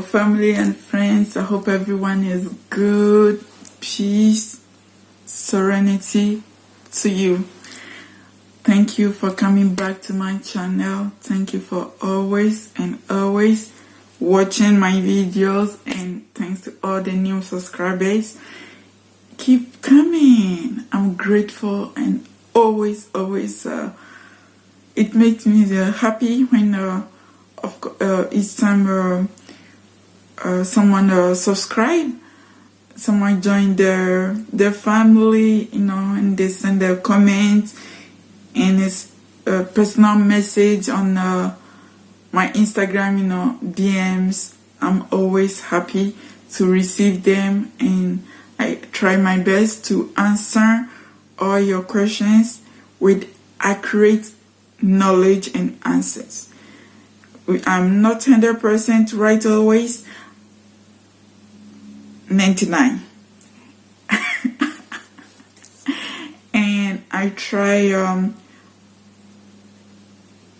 family and friends. I hope everyone is good. Peace, serenity to you. Thank you for coming back to my channel. Thank you for always watching my videos, and thanks to all the new subscribers. Keep coming. I'm grateful, and always it makes me happy when each time someone subscribe, someone join their family, and they send their comments and it's a personal message on my Instagram, DMs. I'm always happy to receive them, and I try my best to answer all your questions with accurate knowledge and answers. I'm not 100% right always, 99. And I try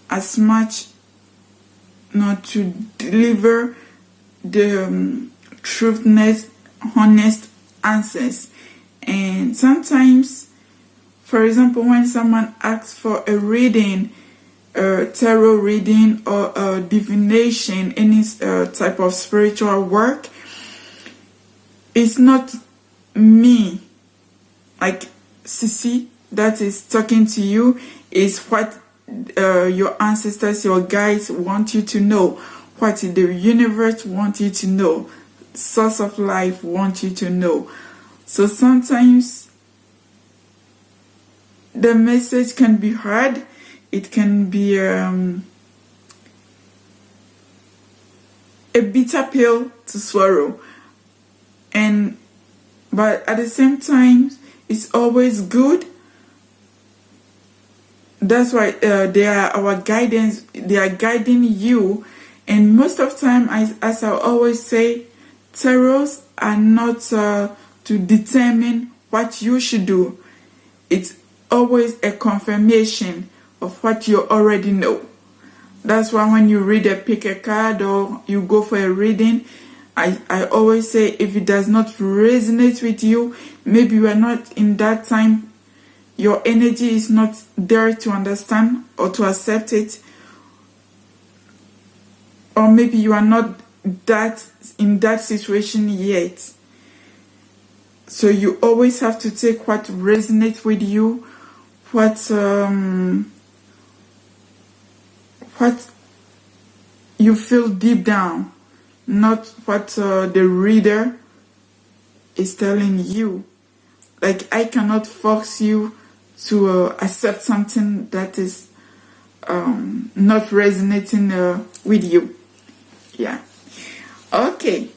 as much not to deliver the truthness, honest answers. And sometimes, for example, when someone asks for a reading, tarot reading or a divination, any type of spiritual work, it's not me, like Sissy, that is talking to you. Is what your ancestors, your guides want you to know, what the universe wants you to know, source of life wants you to know. So sometimes the message can be hard. It can be a bitter pill to swallow, but at the same time, it's always good. That's why they are our guidance. They are guiding you, and most of the time, as I always say, tarots are not to determine what you should do. It's always a confirmation of what you already know. That's why when you pick a card or you go for a reading, I always say, if it does not resonate with you, maybe you are not in that time, your energy is not there to understand or to accept it, or maybe you are not in that situation yet. So you always have to take what resonates with you, what you feel deep down, not what the reader is telling you. Like, I cannot force you to accept something that is not resonating with you. Yeah. Okay.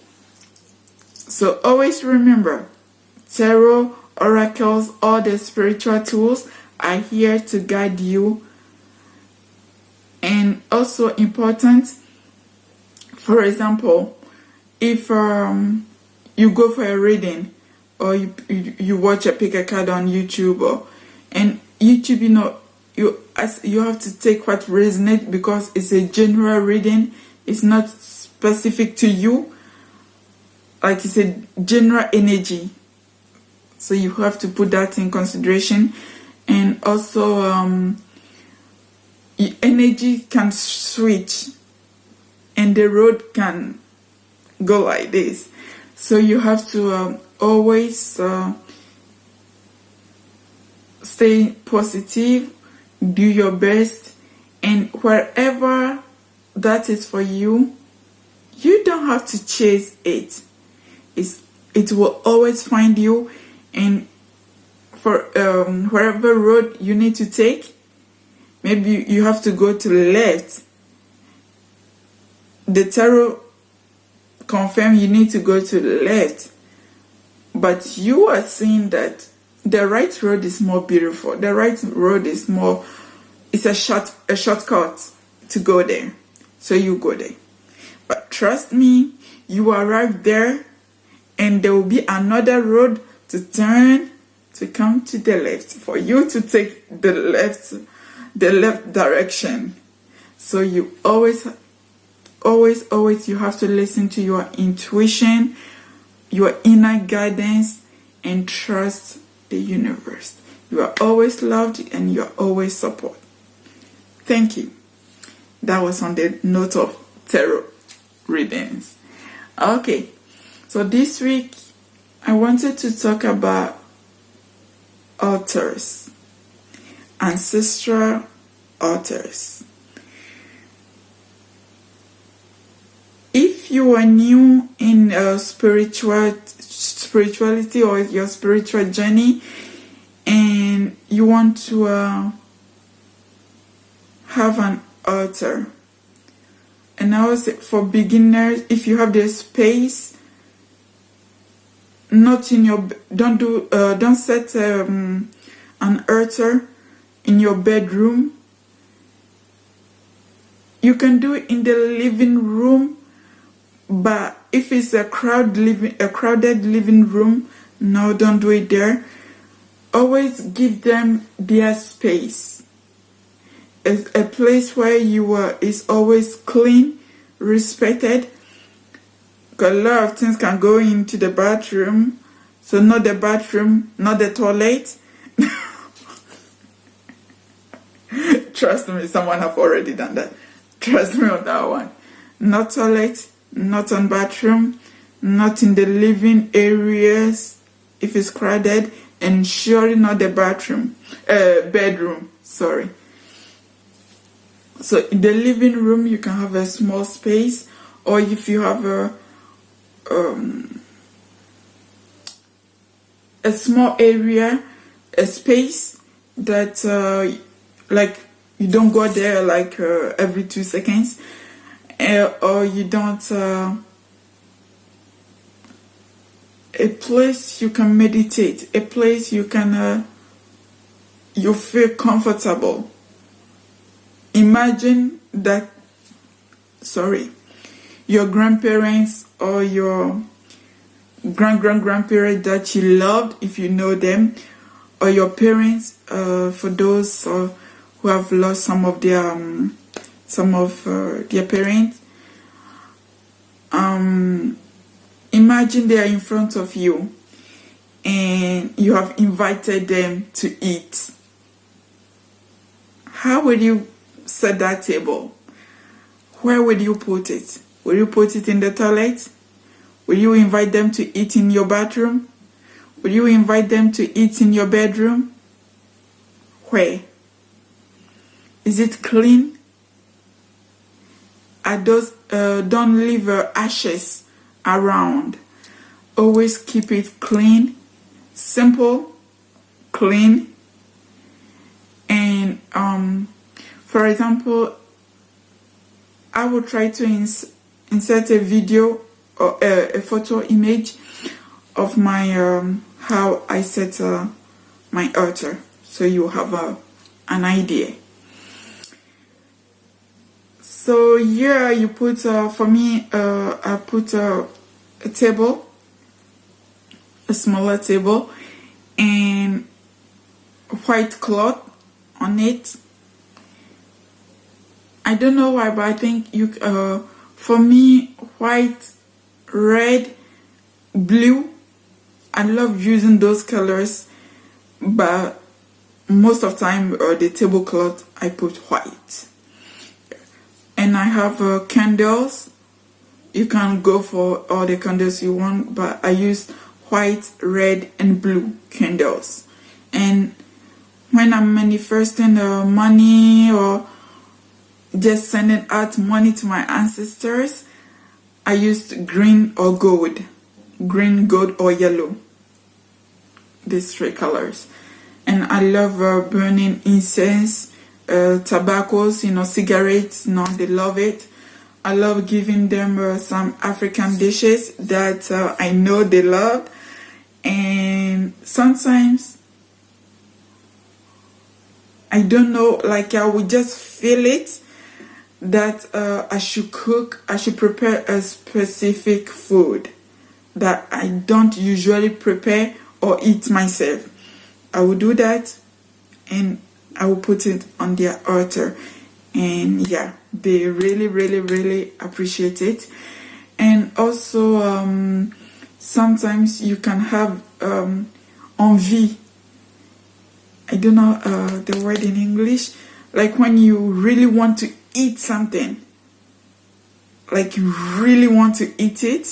So always remember, tarot, oracles, all the spiritual tools are here to guide you. And also important, for example, if you go for a reading, or you watch a pick a card on YouTube, and YouTube, you have to take what resonates, because it's a general reading. It's not specific to you. Like, it's a general energy. So you have to put that in consideration. And also, energy can switch, and the road can go like this. So you have to always stay positive, do your best, and wherever that is for you, you don't have to chase it. It will always find you. And for wherever road you need to take, maybe you have to go to the left. The tarot confirm you need to go to the left, but you are seeing that the right road is more beautiful. The right road is more, it's a shortcut to go there. So you go there. But trust me, you arrive there, and there will be another road to turn to come to the left, for you to take the left direction. So you always always you have to listen to your intuition, your inner guidance, and trust the universe. You are always loved and you are always supported. Thank you. That was on the note of tarot readings. Okay, so this week I wanted to talk about altars, ancestral altars. If you are new in spirituality or your spiritual journey, and you want to have an altar, and I would say for beginners, if you have the space, not in your don't set an altar in your bedroom. You can do it in the living room, but if it's a crowded living room, no, don't do it there. Always give them their space. A place where you are is always clean, respected. Because a lot of things can go into the bathroom. So not the bathroom, not the toilet. Trust me, someone have already done that. Trust me on that one. Not toilet, not on bathroom, not in the living areas if it's crowded, and surely not the bedroom. Sorry. So in the living room, you can have a small space, or if you have a small area, a space that like you don't go there like every 2 seconds, or you don't a place you can meditate, a place you can you feel comfortable. Imagine that your grandparents or your grandparents that you loved, if you know them, or your parents, for those who have lost some of their parents. Imagine they are in front of you and you have invited them to eat. How will you set that table? Where will you put it? Will you put it in the toilet? Will you invite them to eat in your bathroom? Will you invite them to eat in your bedroom? Where? Is it clean? Don't leave ashes around. Always keep it clean, simple, clean. And for example, I will try to insert a video or a photo image of my how I set my altar, so you have an idea. So here you put for me I put a table, a smaller table, and white cloth on it. I don't know why, but I think you for me, white, red, blue, I love using those colors, but most of the time the tablecloth I put white. And I have candles. You can go for all the candles you want, but I use white, red, and blue candles. And when I'm manifesting money or just sending out money to my ancestors, I used green or gold. Green, gold, or yellow. These 3 colors. And I love burning incense, tobaccos, cigarettes, they love it. I love giving them some African dishes that I know they love. And sometimes, I don't know, like I would just feel it that I should prepare a specific food that I don't usually prepare or eat myself. I will do that and I will put it on their altar. And yeah, they really, really, really appreciate it. And also, sometimes you can have envie. I don't know the word in English. Like when you really want to eat something, like you really want to eat it.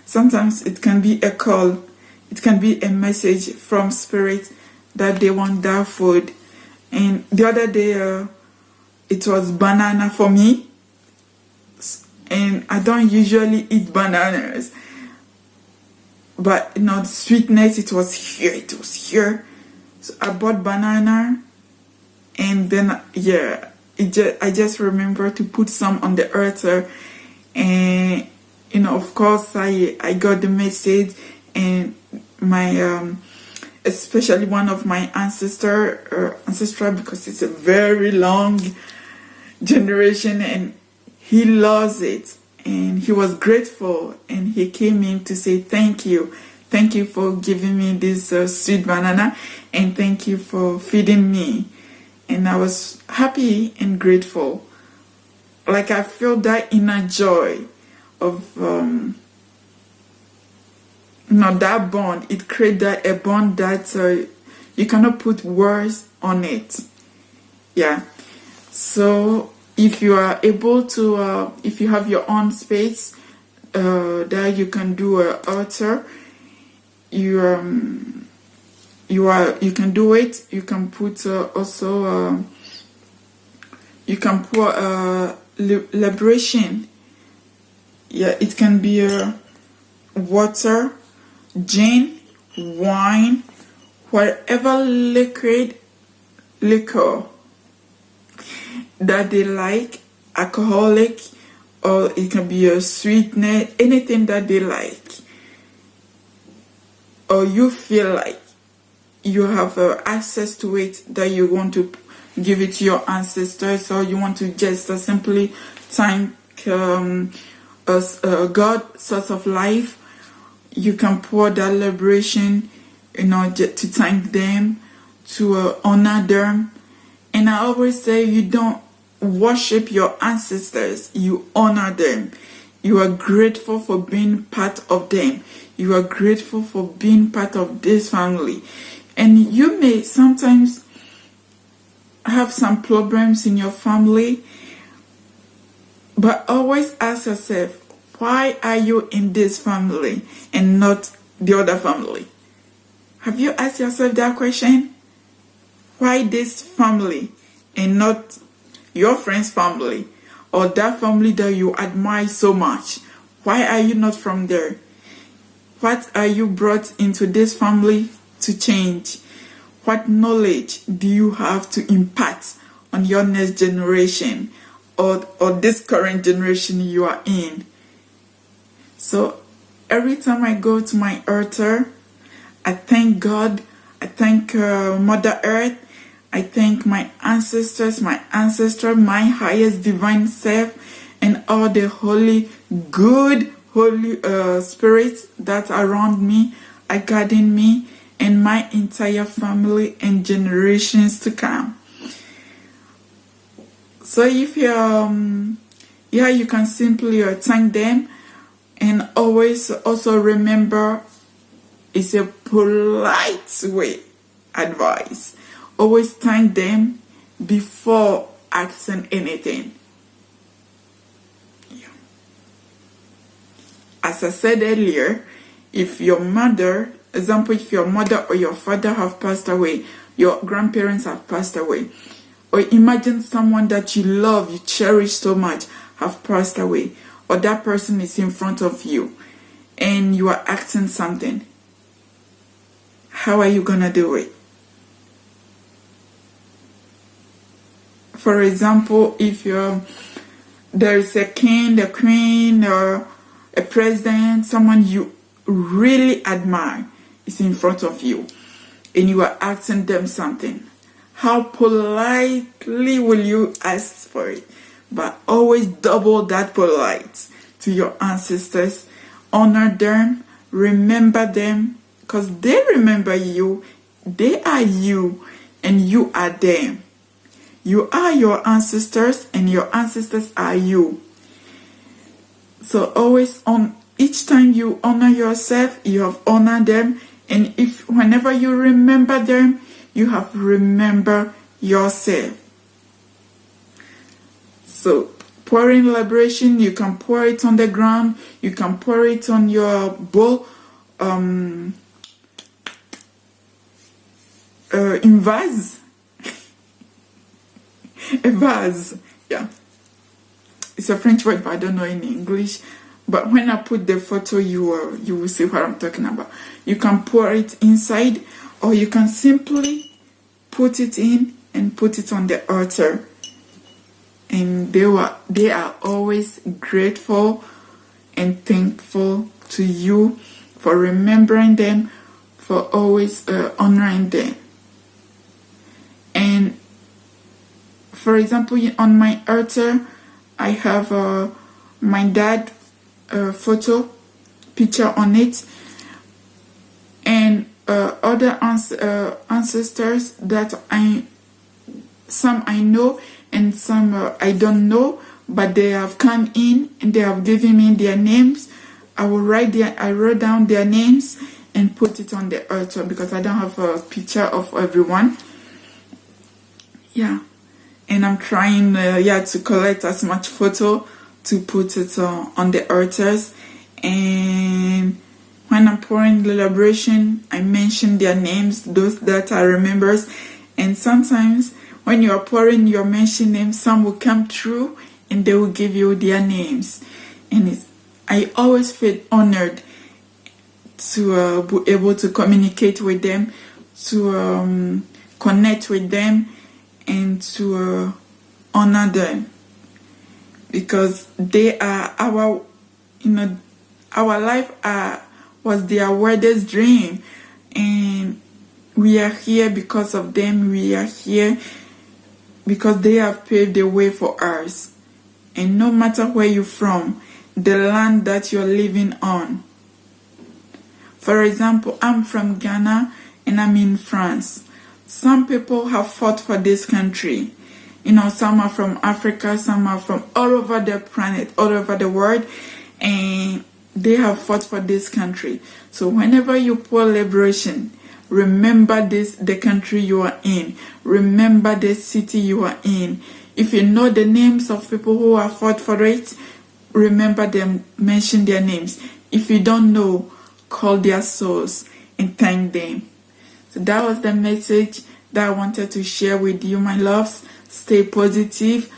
Sometimes it can be a call. It can be a message from spirit that they want that food. And the other day, it was banana for me. And I don't usually eat bananas. But you know, the sweetness, it was here. It was here. So I bought banana. And then, yeah, I just remember to put some on the altar. And, you know, of course, I got the message. And my, especially one of my ancestor, because it's a very long generation, and he loves it, and he was grateful, and he came in to say thank you for giving me this sweet banana, and thank you for feeding me. And I was happy and grateful. Like I feel that inner joy of that bond. It creates a bond that you cannot put words on it. Yeah. So if you are able to, if you have your own space, that you can do an altar, you can do it. You can put also you can pour liberation. Yeah, it can be water, gin, wine, whatever liquor that they like, alcoholic, or it can be a sweetness, anything that they like, or you feel like you have access to it, that you want to give it to your ancestors, or you want to just simply thank God, source of life. You can pour that liberation, you know, to thank them, to honor them. And I always say, you don't worship your ancestors, you honor them. You are grateful for being part of them. You are grateful for being part of this family. And you may sometimes have some problems in your family, but always ask yourself, why are you in this family and not the other family? Have you asked yourself that question? Why this family and not your friend's family, or that family that you admire so much? Why are you not from there? What are you brought into this family to change? What knowledge do you have to impart on your next generation, or this current generation you are in? So every time I go to my altar, I thank God, I thank Mother Earth, I thank my ancestors, my ancestor, my highest divine self, and all the holy, good, holy spirits that are around me, are guarding me, and my entire family and generations to come. So if you you can simply thank them, and always also remember, it's a polite way advice. Always thank them before asking anything. Yeah. As I said earlier, if your mother, example, if your mother or your father have passed away, your grandparents have passed away, or imagine someone that you love, you cherish so much, have passed away, or that person is in front of you and you are asking something, how are you gonna do it? For example, if there is a king, a queen, or a president, someone you really admire is in front of you, and you are asking them something, how politely will you ask for it? But always double that polite to your ancestors. Honor them, remember them, because they remember you. They are you, and you are them. You are your ancestors, and your ancestors are you. So always, on each time you honor yourself, you have honored them. And if whenever you remember them, you have remembered yourself. So pouring liberation, you can pour it on the ground, you can pour it on your bowl, in vase. A vase, yeah. It's a French word, but I don't know in English. But when I put the photo, you will see what I'm talking about. You can pour it inside, or you can simply put it in and put it on the altar. And they are always grateful and thankful to you for remembering them, for always honoring them. And for example, on my altar, I have my dad photo picture on it, and other ancestors that some I know and some I don't know, but they have come in and they have given me their names. I wrote down their names and put it on the altar because I don't have a picture of everyone. Yeah, and I'm trying to collect as much photo to put it on the altars. And when I'm pouring the liberation, I mention their names, those that I remember. And sometimes when you are pouring your mention names, some will come through and they will give you their names. And I always feel honored to be able to communicate with them, to connect with them, and to honor them, because they are our life was their wildest dream, and we are here because of them. We are here because they have paved the way for us. And no matter where you're from, the land that you're living on. For example, I'm from Ghana and I'm in France. Some people have fought for this country. Some are from Africa, some are from all over the planet, all over the world, and they have fought for this country. So whenever you pour liberation, remember the country you are in. Remember the city you are in. If you know the names of people who have fought for it, remember them, mention their names. If you don't know, call their souls and thank them. So that was the message that I wanted to share with you, my loves. Stay positive.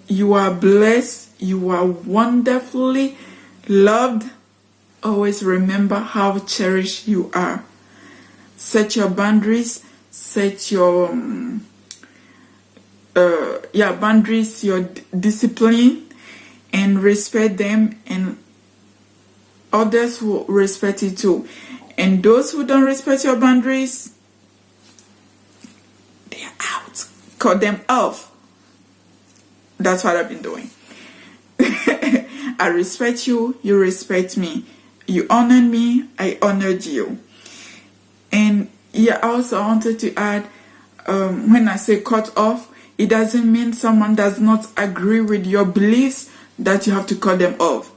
You are blessed. You are wonderfully loved. Always remember how cherished you are. Set your boundaries. Set your boundaries, your discipline, and respect them, and others will respect you too. And those who don't respect your boundaries, they are out. Cut them off. That's what I've been doing. I respect you, you respect me. You honored me, I honored you. And yeah, also I wanted to add, when I say cut off, it doesn't mean someone does not agree with your beliefs that you have to cut them off.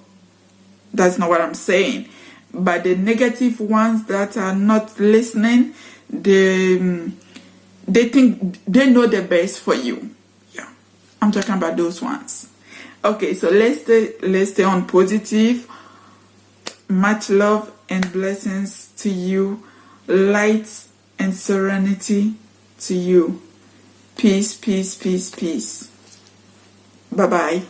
That's not what I'm saying. But the negative ones that are not listening, they think they know the best for you. Yeah, I'm talking about those ones. Okay, so let's stay on positive. Much love and blessings to you. Light and serenity to you. Peace, peace, peace, peace. Bye-bye.